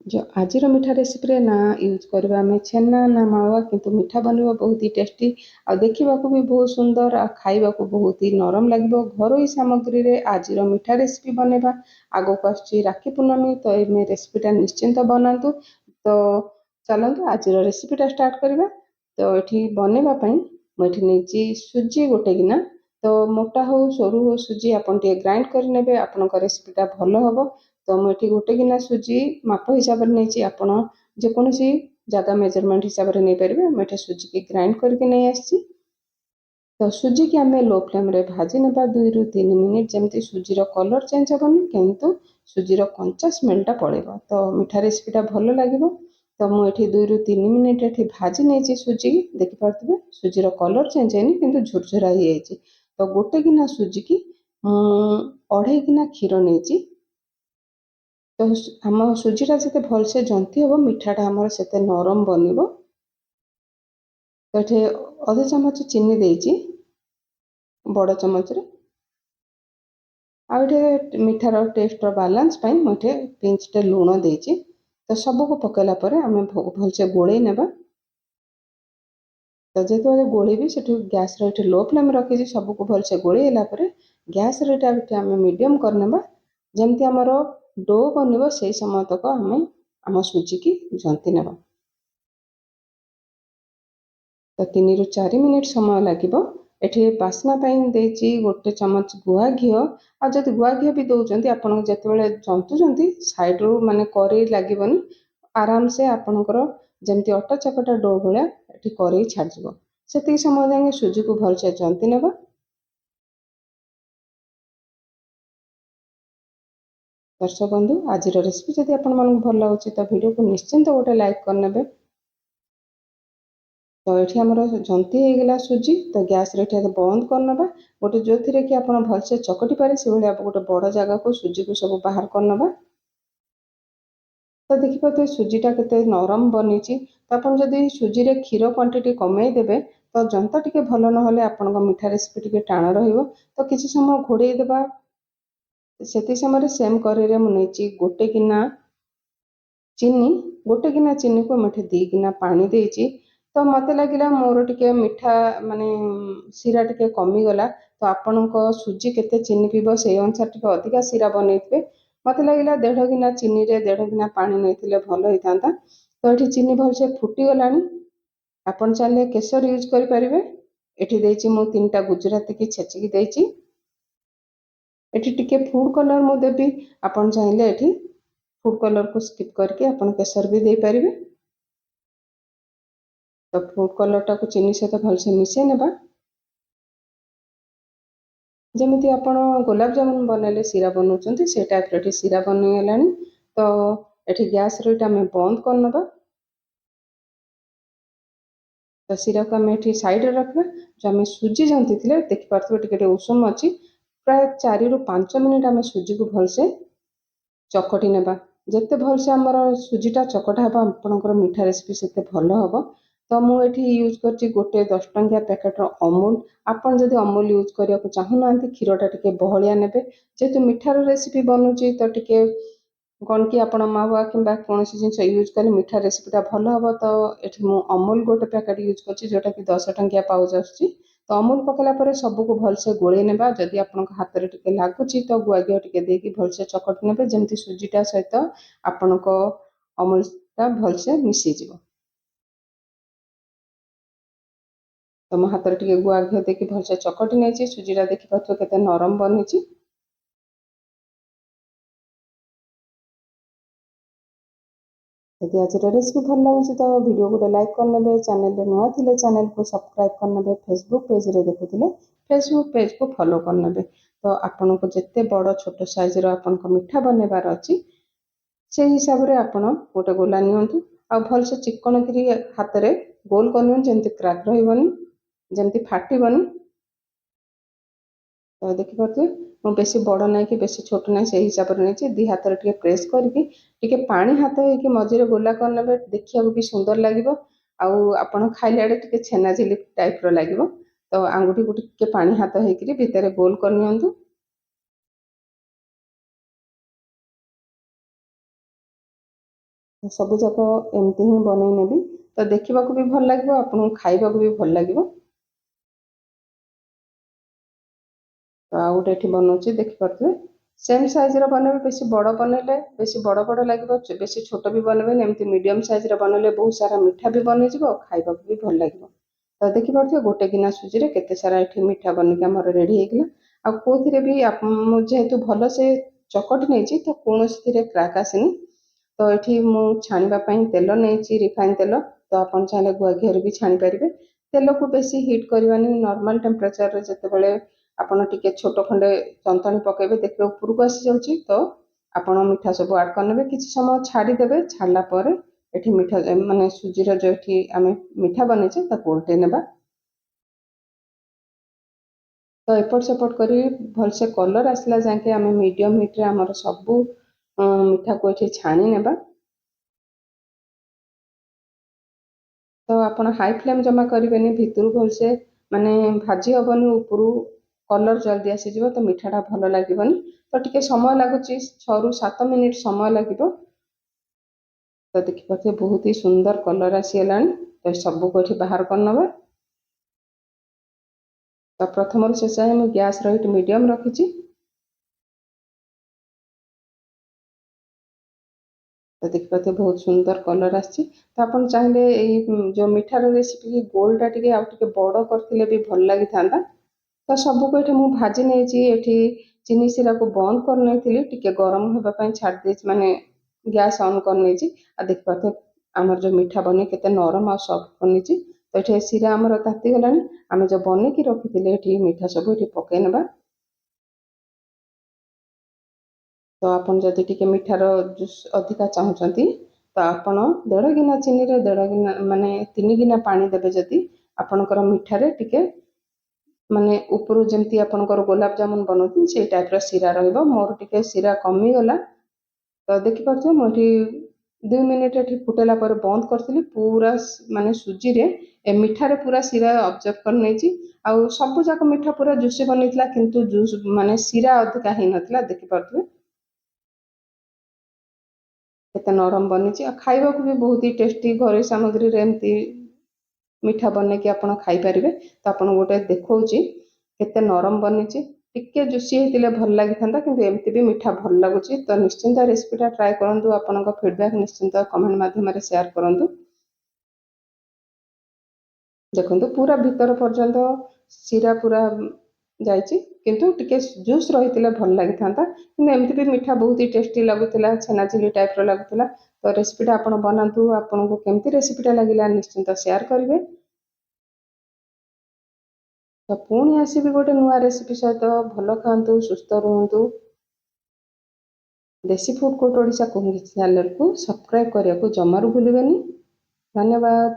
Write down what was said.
जो आज मीठा रेसिपी ना यूज करवा आम छेना ना मावा किंतु मीठा बनवा बहुत ही टेस्टी आ देखा भी बहुत सुंदर आ खावा बहुत ही नरम लगे घर सामग्री रे आज मीठा रेसिपी बनवा आग को राखी पूर्णमी तो ये रेसिपीटा निश्चिंत बनातु। तो चलतु आज रेसिपीटा स्टार्ट करवा। तो ये बनवाई मुझे नहीं सुजी गोटे गिना तो मोटा हो सरू हो सुजी आपन ग्राइंड कर आपण रेसिपीटा भल हम। तो मुझे गोटे गिना सुजी माप हिसाब से नहीं आपण जेकोसी जगह मेजरमेंट हिसाब से नहीं पारे मुझे सुजी की ग्राइंड करके नहीं आसी। तो सुजी की आम लो फ्लेम रे भाजी ना 2 ରୁ 3 मिनिट जमी सुजीर कलर चेंज हेनी किंतु सुजीर कंचा स्मेलटा पड़ेगा तो मीठा रेसिपीटा भल लगे। तो मुझे 2 ରୁ 3 मिनिट ये भाजी नहीं सुजी देखिपे सुजीर कलर चेंज है कि झुरझुरा हो जाए। तो गोटे गिना सुजी की 2.5 गिना क्षीर नहीं। तो आम सुजीटा जिते भलसे जंती हम मिठाटा आमर से नरम बनब। तो ये अधा चामच चीनी देची बड़ चामच आउटे मिठार टेस्टर बालांस मुझे पिंचटे लुण देची। तो सबको पकेला आम भलसे गोले नेबा। तो जो गोलेबी से गैस रे लो फ्लेम रखी सबको भलसे गोलेला गैस रेटा आम मीडियम करने जमती आमर डो बनब से समय तक आम आम सुजी की जंती नेबा। तो 3 ରୁ 4 मिनिट समय लगे। ये बास्ना देची गोटे चमच गुआ घी आ जब गुआ घी भी दौरान आपन जिते जंतुंट साइड रू माने कड़े लगे आराम से आपणकर जमी अटा चकटा डो भाया ये कड़े छाड़ से समय जाए सुजी को भलसे जंती नेबा। दर्शक बंधु आज रेसिपी जब आपको भल लगे तो वीडियो को निश्चिंत गोटे लाइक करने। तो ये आमर जंती होगला सुजी तो गैस रे बंद करनबा गोटे जो थी कि आप भलसे चकटी पारे से भाई गोटे बड़ जगह को सुजी को सब बाहर करनबा। तो देखिए सुजीटा के नरम बनी तो आप जब सुजी रे क्षीर क्वांटिटी कमे देबे तो जंता टिके भल ना आपण मीठा रेसिपी टिके टाण रहिबो। तो किसी समय घोड़े देबा से समय सेम कड़े मुझे गोटे गिना चीनी को मुझे 2 गिना पानी देची। तो मत लगे मोर टे मीठा माने सीरा टे कमीगला तो आपण सुजी केते चीनी पीब से अनुसार टे अधिका सीरा बनइबे। मत लगे 1.5 गिना चीनी रे 1.5 गिना पानी नहीं भल होता। तो ये चीनी भलसे फुटीगला आपन चाहे केसर यूज करें। ये देची मु 3टा गुजराती की छेचिकी देची। ये टिके फूड कलर मु देवी आपन चाहे ये फूड कलर को स्किप करके आपन केसर भी दे पारिबे। तो फूड कलर टाक चीनी सहित भलसे मिसई नेबा जमी आप गुलाब जामुन बनइले सीरा बनाऊँ से टाइप रे सीरा बनईगला। तो ये गैस रेट आम बंद करनबा। तो सीरा को आम ये साइड रखा जो आम सुजी जंती देखिपे टे उषुम अच्छी प्राय 4 ରୁ 5 मिनिट आम सुजी को भलसे चकटी नेबा। जिते भलसे आमर सुजीटा चकटा हे आपंकर मीठा रेसिपी से भल हम। तो मुझे यूज कर गोटे 10 टंकिया पैकेट अमूल आपन जदि अमूल यूज करने को चाहूना क्षीरटा टे बहलिया ने जेहेतु मीठार रेसिपी बनूची तो टे कौन कि आप मावा कि कौन जिन यूज कर मीठा रेसिपीटा भल हम। तो ये अमूल गोटे पैकेट यूज कर जोटा कि 10 टंकिया पाउच आसूँ। तो अमूल पकेला सबको भलसे गोले नेबा जदि आप हाथ में टे लगुच तो गुआ घी टे देकी भलसे चकटी ने जमी सुजीटा सहित आपण अमूलटा भलसे मिसीज। तो मो हाथ में टे गुआ घी देकी भलसे चकटी नहीं सुजीटा देखिपे के नरम बनी। यदि आज रेसिपी भल लगे तो वीडियो को लाइक करने चैनल नुआ थे चैनल को सब्सक्राइब करने फेसबुक पेज रे देखुले फेसबुक पेज को फॉलो करने। तो आपन को जिते बड़ छोट साइज आपन मीठा बनवार अच्छी से हिसाब से आप गोटे गोला नियंतु आ भलसे चिकन करी हाथ में गोल कर जमी क्राक रही जमी फाटबनी। तो देखिपे मुझे बेसी बड़ ना कि बेसी छोट ना से हिसाब से नहीं 2 हाथ टे प्रेस करके पानी हाथ हो मझे गोला करने देखा भी सुंदर लगे आपड़ खाइले टे छेना झिली टाइप लगे। तो आंगुठी को टे पानी हाथ होकर गोल कर। ସବୁଯାକ ଏମିତି ହିଁ ବନେଇ ନେବି। ତ ଦେଖିବାକୁ ବି ଭଲ ଲାଗିବ, ଆପଣଙ୍କୁ ଖାଇବାକୁ ବି ଭଲ ଲାଗିବ। ତ ଆଉ ଗୋଟେ ଏଠି ବନଉଛି ଦେଖିପାରୁଥିବେ। ସେମ୍ ସାଇଜ୍ର ବନେଇବେ, ବେଶୀ ବଡ଼ ବନେଇଲେ ବେଶୀ ବଡ଼ ବଡ଼ ଲାଗିବ, ବେଶୀ ଛୋଟ ବି ବନେଇବେନି। ଏମିତି ମିଡ଼ିୟମ୍ ସାଇଜ୍ର ବନେଇଲେ ବହୁତ ସାରା ମିଠା ବି ବନେଇଯିବ, ଖାଇବାକୁ ବି ଭଲ ଲାଗିବ। ତ ଦେଖିପାରୁଥିବେ ଗୋଟେ ଗିନା ସୁଜିରେ କେତେ ସାରା ଏଠି ମିଠା ବନିକି ଆମର ରେଡ଼ି ହେଇଗଲା। ଆଉ କେଉଁଥିରେ ବି ମୁଁ ଯେହେତୁ ଭଲସେ ଚକଟି ନେଇଛି ତ କୌଣସିଥିରେ କ୍ରାକ୍ ଆସିନି। ତ ଏଠି ମୁଁ ଛାଣିବା ପାଇଁ ତେଲ ନେଇଛି, ରିଫାଇନ୍ ତେଲ। ତ ଆପଣ ଚାହିଁଲେ ଗୁଆ ଘିଅରେ ବି ଛାଣିପାରିବେ। ତେଲକୁ ବେଶୀ ହିଟ୍ କରିବାନି, ନର୍ମାଲ୍ ଟେମ୍ପରେଚରରେ ଯେତେବେଳେ ଆପଣ ଟିକେ ଛୋଟ ଖଣ୍ଡେ ଯନ୍ତଣୀ ପକାଇବେ, ଦେଖିବେ ଉପରକୁ ଆସିଯାଉଛି। ତ ଆପଣ ମିଠା ସବୁ ଆଡ଼୍ କରିନେବେ, କିଛି ସମୟ ଛାଡ଼ିଦେବେ। ଛାଡ଼ିଲା ପରେ ଏଠି ମିଠା ମାନେ ସୁଜିର ଯେଉଁ ଏଠି ଆମେ ମିଠା ବନେଇଛେ ତାକୁ ଓଲଟେଇ ନେବା। ତ ଏପଟ ସେପଟ କରି ଭଲସେ କଲର୍ ଆସିଲା ଯାକେ ଆମେ ମିଡ଼ିୟମ୍ ହିଟ୍ରେ ଆମର ସବୁ ମିଠାକୁ ଏଠି ଛାଣି ନେବା। ତ ଆପଣ ହାଇ ଫ୍ଲେମ୍ ଜମା କରିବେନି, ଭିତରୁ ଭଲସେ ମାନେ ଭାଜି ହେବନି, ଉପରୁ କଲର୍ ଜଲ୍ଦି ଆସିଯିବ, ତ ମିଠାଟା ଭଲ ଲାଗିବନି। ତ ଟିକେ ସମୟ ଲାଗୁଛି, 6 ରୁ 7 ମିନିଟ୍ ସମୟ ଲାଗିବ। ତ ଦେଖିପାରୁଥିବେ ବହୁତ ହି ସୁନ୍ଦର କଲର୍ ଆସିଗଲାଣି। ତ ସବୁକୁ ଏଠି ବାହାର କରିନେବା। ତ ପ୍ରଥମରୁ ଶେଷ ଯାଏଁ ମୁଁ ଗ୍ୟାସ୍ର ହିଟ୍ ମିଡ଼ିୟମ୍ ରଖିଛି। ତ ଦେଖିପାରୁଥିବେ ବହୁତ ସୁନ୍ଦର କଲର୍ ଆସିଛି। ତ ଆପଣ ଚାହିଁଲେ ଏଇ ଯେଉଁ ମିଠାର ରେସିପି ଗୋଲ୍ଟା ଟିକେ ଆଉ ଟିକେ ବଡ଼ କରିଥିଲେ ବି ଭଲ ଲାଗିଥାନ୍ତା। ତ ସବୁକୁ ଏଠି ମୁଁ ଭାଜି ନେଇଛି। ଏଠି ଚିନି ଶିରାକୁ ବନ୍ଦ କରିନେଇଥିଲି, ଟିକେ ଗରମ ହେବା ପାଇଁ ଛାଡ଼ି ଦେଇଛି, ମାନେ ଗ୍ୟାସ୍ ଅନ୍ କରିନେଇଛି। ଆଉ ଦେଖିପାରୁଥିବେ ଆମର ଯେଉଁ ମିଠା ବନି କେତେ ନରମ ଆଉ ସଫ୍ଟ ବନିଛି। ତ ଏଠି ଶିରା ଆମର ତାତିଗଲାଣି। ଆମେ ଯେଉଁ ବନେଇକି ରଖିଥିଲେ ଏଠି ମିଠା ସବୁ ଏଠି ପକାଇ ନେବା। ତ ଆପଣ ଯଦି ଟିକେ ମିଠାର ଜୁସ୍ ଅଧିକା ଚାହୁଁଛନ୍ତି ତ ଆପଣ 1.5 ଗିନା ଚିନିରେ 1.5 ଗିନା ମାନେ 3 ଗିନା ପାଣି ଦେବେ। ଯଦି ଆପଣଙ୍କର ମିଠାରେ ଟିକେ ମାନେ ଉପରୁ ଯେମିତି ଆପଣଙ୍କର ଗୋଲାପ ଜାମୁନ ବନାଉଛନ୍ତି ସେଇ ଟାଇପ୍ର ଶିରା ରହିବ। ମୋର ଟିକେ ଶିରା କମିଗଲା। ତ ଦେଖିପାରୁଥିବେ ମୁଁ ଏଠି 2 ମିନିଟ୍ ଏଠି ଫୁଟାଇଲା ପରେ ବନ୍ଦ କରିଥିଲି। ପୁରା ମାନେ ସୁଜିରେ ଏ ମିଠାରେ ପୁରା ଶିରା ଅବଜର୍ଭ କରି ନେଇଛି। ଆଉ ସବୁ ଯାକ ମିଠା ପୁରା ଜୁସି ବନେଇଥିଲା, କିନ୍ତୁ ଜୁସ୍ ମାନେ ଶିରା ଅଧିକା ହେଇନଥିଲା। ଦେଖିପାରୁଥିବେ କେତେ ନରମ ବନିଛି, ଆଉ ଖାଇବାକୁ ବି ବହୁତ ହି ଟେଷ୍ଟି। ଘରୋଇ ସାମଗ୍ରୀରେ ଏମିତି ମିଠା ବନେଇକି ଆପଣ ଖାଇପାରିବେ। ତ ଆପଣଙ୍କୁ ଗୋଟେ ଦେଖଉଛି କେତେ ନରମ ବନିଛି। ଟିକେ ଜୁସି ହେଇଥିଲେ ଭଲ ଲାଗିଥାନ୍ତା, କିନ୍ତୁ ଏମିତି ବି ମିଠା ଭଲ ଲାଗୁଛି। ତ ନିଶ୍ଚିନ୍ତ ରେସିପିଟା ଟ୍ରାଏ କରନ୍ତୁ। ଆପଣଙ୍କ ଫିଡ଼ବ୍ୟାକ୍ ନିଶ୍ଚିନ୍ତ କମେଣ୍ଟ ମାଧ୍ୟମରେ ସେୟାର କରନ୍ତୁ। ଦେଖନ୍ତୁ ପୁରା ଭିତର ପର୍ଯ୍ୟନ୍ତ ଶିରା ପୁରା ଯାଇଛି, କିନ୍ତୁ ଟିକେ ଜୁସ୍ ରହିଥିଲେ ଭଲ ଲାଗିଥାନ୍ତା। କିନ୍ତୁ ଏମିତି ବି ମିଠା ବହୁତ ହି ଟେଷ୍ଟି ଲାଗୁଥିଲା, ଛେନାଝିଲି ଟାଇପ୍ର ଲାଗୁଥିଲା। ତ ରେସିପିଟା ଆପଣ ବନାନ୍ତୁ। ଆପଣଙ୍କୁ କେମିତି ରେସିପିଟା ଲାଗିଲା ନିଶ୍ଚିନ୍ତ ସେୟାର କରିବେ। ତ ପୁଣି ଆସିବି ଗୋଟେ ନୂଆ ରେସିପି ସହିତ। ଭଲ ଖାଆନ୍ତୁ, ସୁସ୍ଥ ରୁହନ୍ତୁ। ଦେଶୀ ଫୁଡ୍ କୋର୍ଟ ଓଡ଼ିଶା କୁକିଂ ଚ୍ୟାନେଲକୁ ସବସ୍କ୍ରାଇବ୍ କରିବାକୁ ଜମାରୁ ଭୁଲିବେନି। ଧନ୍ୟବାଦ।